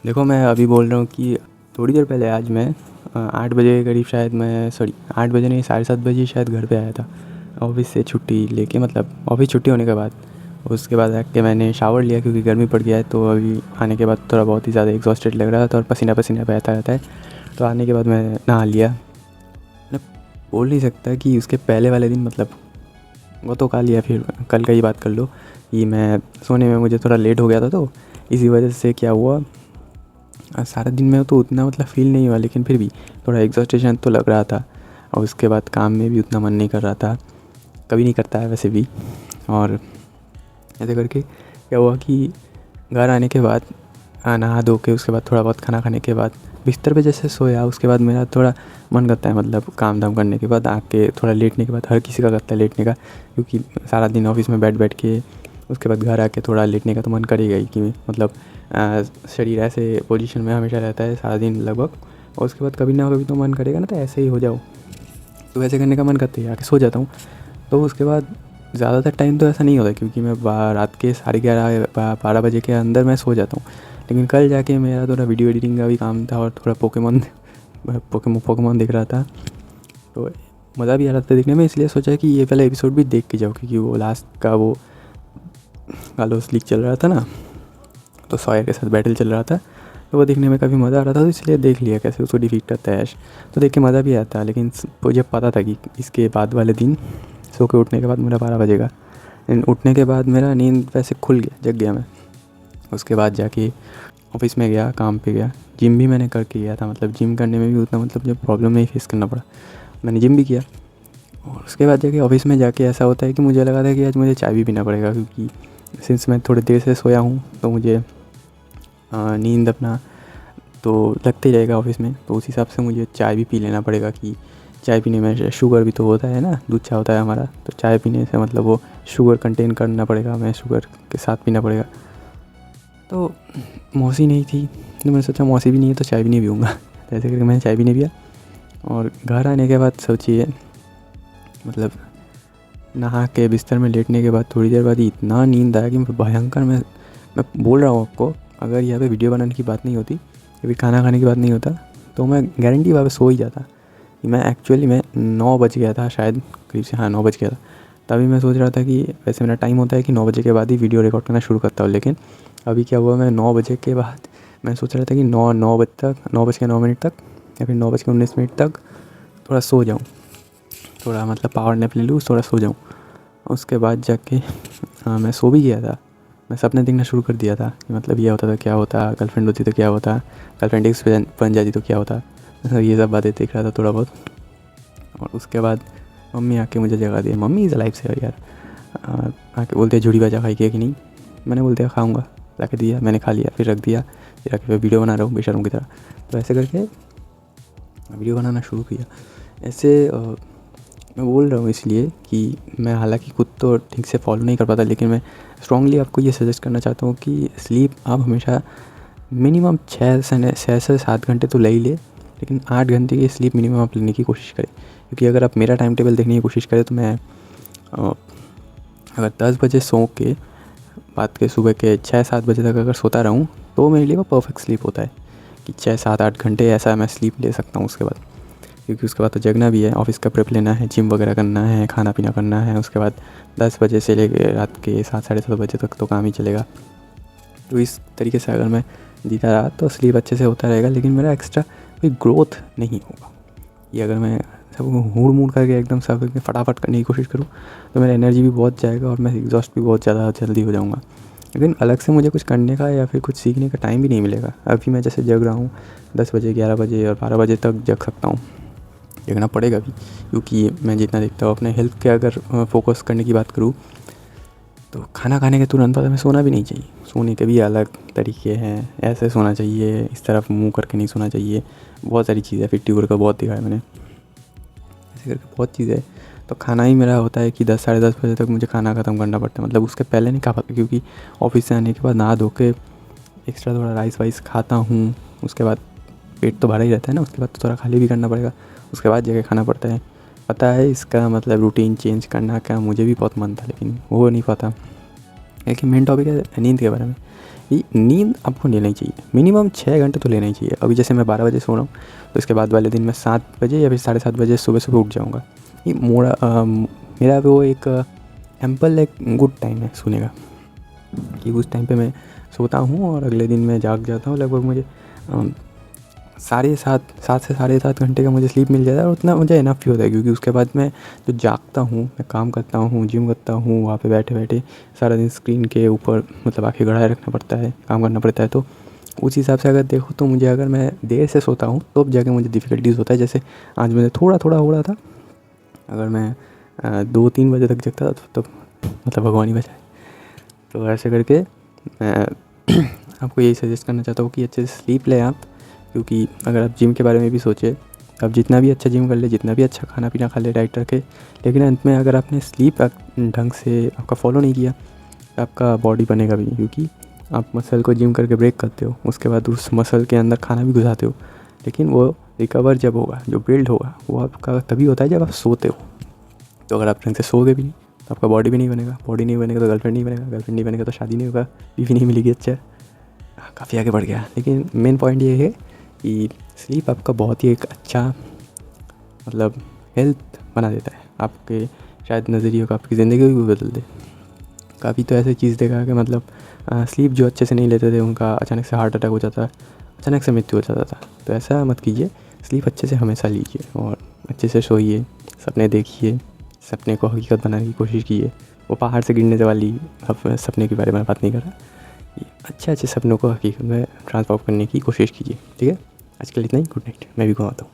देखो, मैं अभी बोल रहा हूँ कि थोड़ी देर पहले आज मैं 8 बजे के करीब शायद मैं 8 बजे नहीं 7:30 बजे शायद घर पे आया था ऑफ़िस से छुट्टी लेके, मतलब ऑफ़िस छुट्टी होने के बाद। उसके बाद आके मैंने शावर लिया क्योंकि गर्मी पड़ गया है, तो अभी आने के बाद थोड़ा बहुत ही ज़्यादा एग्जॉस्टेड लग रहा था और पसीना पसीना बहता रहता है। तो आने के बाद मैं नहा लिया। मैं बोल नहीं सकता कि उसके पहले वाले दिन, मतलब वो तो कल या फिर कल का ही बात कर लो कि मैं सोने में मुझे थोड़ा लेट हो गया था, तो इसी वजह से क्या हुआ, सारा दिन में तो उतना मतलब फ़ील नहीं हुआ, लेकिन फिर भी थोड़ा एग्जॉस्टेशन तो लग रहा था। और उसके बाद काम में भी उतना मन नहीं कर रहा था, कभी नहीं करता है वैसे भी। और ऐसे करके क्या हुआ कि घर आने के बाद नहा धो के उसके बाद थोड़ा बहुत खाना खाने के बाद बिस्तर पे जैसे सोया, उसके बाद मेरा थोड़ा मन करता है, मतलब काम धाम करने के बाद आके थोड़ा लेटने के बाद, हर किसी का करता है लेटने का, क्योंकि सारा दिन ऑफिस में बैठ बैठ के उसके बाद घर आके थोड़ा लेटने का तो मन करेगा ही, कि मतलब शरीर ऐसे पोजीशन में हमेशा रहता है सारा दिन लगभग, और उसके बाद कभी ना कभी तो मन करेगा ना, तो ऐसे ही हो जाओ, तो वैसे करने का मन करता है, आके सो जाता हूँ। तो उसके बाद ज़्यादातर टाइम तो ऐसा नहीं होता, क्योंकि मैं रात के 11:30 12 बजे के अंदर मैं सो जाता हूँ। लेकिन कल जाके मेरा थोड़ा वीडियो एडिटिंग का भी काम था और थोड़ा पोकेमॉन देख रहा था, तो मज़ा भी आ रहा था देखने में, इसलिए सोचा कि ये पहले एपिसोड भी देख के जाओ, क्योंकि वो लास्ट का वो कालोस लीग चल रहा था ना, तो सॉयर के साथ बैटल चल रहा था, तो वो देखने में काफ़ी मज़ा आ रहा था, तो इसलिए देख लिया कैसे उसको डिफीट करता है ऐश। तो देख के मज़ा भी आता है, लेकिन मुझे पता था कि इसके बाद वाले दिन सो के उठने के बाद मेरा 12 बजेगा। लेकिन उठने के बाद मेरा नींद वैसे खुल गया, जग गया मैं। उसके बाद जाके ऑफिस में गया, काम पे गया, जिम भी मैंने करके गया था, मतलब जिम करने में भी उतना मतलब जब प्रॉब्लम नहीं फेस करना पड़ा, मैंने जिम भी किया। और उसके बाद जाके ऑफिस में जाके ऐसा होता है कि मुझे लगा था कि आज मुझे चाय भी पीना पड़ेगा, क्योंकि सिंस मैं थोड़ी देर से सोया हूँ तो मुझे नींद अपना तो लगते ही रहेगा ऑफिस में, तो उस हिसाब से मुझे चाय भी पी लेना पड़ेगा, कि चाय पीने में शुगर भी तो होता है ना, दूध चाय होता है हमारा, तो चाय पीने से मतलब वो शुगर कंटेन करना पड़ेगा, मैं शुगर के साथ पीना पड़ेगा। तो मौसी नहीं थी, तो मैंने सोचा मौसी भी नहीं है तो चाय भी नहीं पीऊँगा। तो ऐसे करके मैंने चाय भी नहीं पिया। और घर आने के बाद सोचिए, मतलब नहा के बिस्तर में लेटने के बाद थोड़ी देर बाद ही इतना नींद आया कि भयंकर। मैं बोल रहा हूँ आपको, अगर यहाँ पे वीडियो बनाने की बात नहीं होती, कभी खाना खाने की बात नहीं होता, तो मैं गारंटी वहाँ पे सो ही जाता। मैं एक्चुअली 9 बज गया था शायद, करीब से, हाँ 9 बज गया था। तभी मैं सोच रहा था कि वैसे मेरा टाइम होता है कि 9 बजे के बाद ही वीडियो रिकॉर्ड करना शुरू करता हूँ, लेकिन अभी क्या हुआ, मैं 9 बजे के बाद मैं सोच रहा था कि 9 बजे तक, 9:09 तक या फिर 9:19 तक थोड़ा सो जाऊँ, थोड़ा मतलब पावर नैप ले लूँ, थोड़ा सो जाऊँ। उसके बाद जाके मैं सो भी गया था। मैं सपने देखना शुरू कर दिया था कि मतलब ये होता तो क्या होता, गर्लफ्रेंड होती तो क्या होता, गर्लफ्रेंड एक्स बन जाती तो क्या होता, ये सब बातें देख रहा था थोड़ा बहुत। और उसके बाद मम्मी आके मुझे जगा दी। मम्मी इज़ लाइफ से यार, आके बोलते झूठी बाजा खाई कि नहीं, मैंने बोलते खाऊंगा, ला के दिया, मैंने खा लिया, फिर रख दिया, फिर आके वीडियो बना रहा हूँ बेशर्म की तरह। तो ऐसे करके वीडियो बनाना शुरू किया। ऐसे मैं बोल रहा हूँ इसलिए कि मैं हालांकि खुद तो ठीक से फॉलो नहीं कर पाता, लेकिन मैं स्ट्रांगली आपको ये सजेस्ट करना चाहता हूँ कि स्लीप आप हमेशा मिनिमम 6 से 7 घंटे तो ले ही ले, लेकिन 8 घंटे की स्लीप मिनिमम आप लेने की कोशिश करें। क्योंकि अगर आप मेरा टाइम टेबल देखने की कोशिश करें तो मैं अगर 10 बजे सो के बाद के सुबह के 6-7 बजे तक अगर सोता रहूँ, तो मेरे लिए वो परफेक्ट स्लीप होता है कि 6-7-8 घंटे ऐसा मैं स्लीप ले सकता हूँ उसके बाद। क्योंकि उसके बाद तो जगना भी है, ऑफिस का प्रेप लेना है, जिम वगैरह करना है, खाना पीना करना है, उसके बाद 10 बजे से लेकर रात के 7-7:30 बजे तक तो काम ही चलेगा। तो इस तरीके से अगर मैं जीता रहा तो स्लीप अच्छे से होता रहेगा, लेकिन मेरा एक्स्ट्रा कोई ग्रोथ नहीं होगा। ये अगर मैं सब हुड़ मुड़ करके एकदम सब करके फटाफट करने की कोशिश करूँ, तो मेरा एनर्जी भी बहुत जाएगा और मैं एग्जॉस्ट भी बहुत ज़्यादा जल्दी हो जाऊँगा। लेकिन अलग से मुझे कुछ करने का या फिर कुछ सीखने का टाइम भी नहीं मिलेगा। अभी मैं जैसे जग रहा हूँ 10 बजे, 11 बजे और 12 बजे तक जग सकता हूँ, जगना पड़ेगा भी, क्योंकि मैं जितना देखता हूँ अपने हेल्थ के अगर फोकस करने की बात करूँ, तो खाना खाने के तुरंत बाद हमें सोना भी नहीं चाहिए। सोने के भी अलग तरीके हैं, ऐसे सोना चाहिए, इस तरफ मुंह करके नहीं सोना चाहिए, बहुत सारी चीज़ें, 50 का बहुत दिखाया मैंने, ऐसे करके बहुत चीज़ें। तो खाना ही मेरा होता है कि 10-10:30 बजे तक मुझे खाना ख़त्म करना पड़ता है, मतलब उसके पहले नहीं खा पाता, क्योंकि ऑफिस से आने के बाद नहा धो के एक्स्ट्रा थोड़ा राइस वाइस खाता हूँ, उसके बाद पेट तो भरा ही रहता है ना, उसके बाद तो थोड़ा खाली भी करना पड़ेगा, उसके बाद जगह खाना पड़ता है। पता है इसका मतलब रूटीन चेंज करना का मुझे भी बहुत मन था, लेकिन वो नहीं पाता। लेकिन मेन टॉपिक है नींद के बारे में। ये नींद आपको लेना ही चाहिए, मिनिमम 6 घंटे तो लेना ही चाहिए। अभी जैसे मैं 12 बजे सो रहा हूँ, तो इसके बाद वाले दिन मैं 7 बजे या फिर 7:30 बजे सुबह उठ जाऊँगा। ये मेरा वो एक एम्पल एक गुड टाइम है सोने का, कि उस टाइम पे मैं सोता हूँ और अगले दिन मैं जाग जाता हूँ। लगभग मुझे 7 से 7.5 घंटे का मुझे स्लीप मिल जाता है, और उतना मुझे इनफ ही होता है, क्योंकि उसके बाद मैं जो जागता हूँ, मैं काम करता हूँ, जिम करता हूँ, वहाँ पे बैठे बैठे सारा दिन स्क्रीन के ऊपर मतलब आँखें गड़ाए रखना पड़ता है, काम करना पड़ता है। तो उस हिसाब से अगर देखो तो मुझे, अगर मैं देर से सोता हूँ तो अब जाके मुझे डिफ़िकल्टीज़ होता है। जैसे आज मुझे थोड़ा थोड़ा हो रहा था, अगर मैं 2-3 बजे तक जगता था तो मतलब भगवान ही बचाए। तो ऐसे करके मैं आपको यही सजेस्ट करना चाहता हूँ कि अच्छे से स्लीप लें आप, क्योंकि अगर आप जिम के बारे में भी सोचे, आप जितना भी अच्छा जिम कर ले, जितना भी अच्छा खाना पीना खा ले, डाइट रखे, लेकिन अंत में अगर आपने स्लीप ढंग से आपका फॉलो नहीं किया, तो आपका बॉडी बनेगा भी नहीं। क्योंकि आप मसल को जिम करके ब्रेक करते हो, उसके बाद उस मसल के अंदर खाना भी घुसाते हो, लेकिन वो रिकवर जब होगा, जो बिल्ड होगा, वो आपका तभी होता है जब आप सोते हो। तो अगर आप ढंग से सोओगे भी नहीं तो आपका बॉडी भी नहीं बनेगा, बॉडी नहीं बनेगा तो गर्लफ्रेंड नहीं बनेगा, गर्लफ्रेंड नहीं बनेगा तो शादी नहीं होगा, बीवी नहीं मिलेगी। अच्छा, काफ़ी आगे बढ़ गया, लेकिन मेन पॉइंट ये है कि स्लीप आपका बहुत ही एक अच्छा मतलब हेल्थ बना देता है, आपके शायद नज़रिए को, आपकी ज़िंदगी को भी बदल दे। काफ़ी तो ऐसे चीज़ देखा कि मतलब स्लीप जो अच्छे से नहीं लेते थे, उनका अचानक से हार्ट अटैक हो जाता, अचानक से मृत्यु हो जाता था। तो ऐसा मत कीजिए, स्लीप अच्छे से हमेशा लीजिए और अच्छे से सोइए, सपने देखिए, सपने को हकीकत बनाने की कोशिश कीजिए। वो पहाड़ से गिरने से वाली अब सपने के बारे में बात नहीं कर रहा, ये अच्छे सपनों को हकीकत में ट्रांसफॉर्म करने की कोशिश कीजिए। ठीक है, आज के लिए इतना ही। गुड नाइट, मैं भी घुमाता हूँ।